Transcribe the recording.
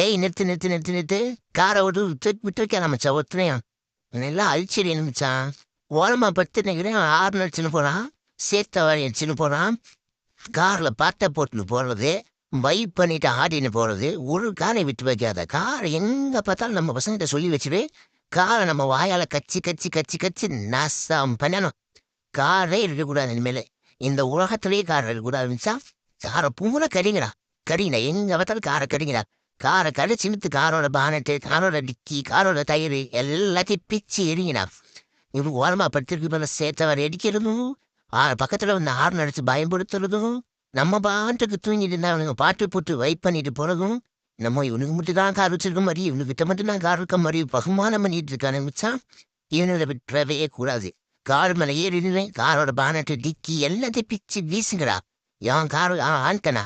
ஏய் நிறுத்து நிறுத்து நிறுத்து நிறுத்து. காரை விட்டு வைக்கலாம் மச்சான் ஒத்துனையும். எல்லாம் அழிச்சிடு மச்சான். ஓரமா படுத்து நினைக்கிறேன். ஆறு அடிச்சுன்னு போறான். சேர்த்த வாரி அடிச்சுன்னு போறான். கார்ல பாட்டை போட்டுன்னு போறது, வைப் பண்ணிட்டு ஆடின்னு போறது. ஒரு காரை விட்டு வைக்காத. காரை எங்க பார்த்தாலும் நம்ம பசங்கிட்ட சொல்லி வச்சுட்டு காரை நம்ம வாயால கச்சி கச்சி கச்சி கச்சி நாசம் பண்ணணும். காரே இருக்கக்கூடாது இனிமேல். இந்த உலகத்திலேயே கார் இருக்கக்கூடாது மிச்சா. காரை பூரா கடிங்கடா. கடிங்கடா எங்க பார்த்தாலும் காரை கடிங்கடா. காரை கடிச்சுட்டு காரோட பானட்டு, காரோட டிக்கி, காரோட டயரு எல்லாத்தையும் பிச்சு எரிங்கடா. இவங்க ஓரமா படுத்திருக்கு மேலே சேர்த்தவர் அடிக்கிறதும், பக்கத்துல வந்து ஹார்ன் அடிச்சு பயன்படுத்துறதும், நம்ம பாட்டுக்கு தூங்கிட்டு இருந்தா அவனுங்க பாட்டு போட்டு வைப் பண்ணிட்டு போறதும், நம்ம இவனுக்கு மட்டும் தான் கார் வச்சிருக்க மாதிரி, இவனுக்கிட்ட மட்டும் தான் கார் இருக்க மாதிரி பகுமானம் பண்ணிட்டு இருக்கானு மிச்சான். இவனை விட்டுறவே கூடாது. கார் மேலே ஏறிடுவேன். காரோட பானட்டு டிக்கி எல்லாத்தையும் பிச்சு வீசுங்கடா. என் கார் ஆன்கனா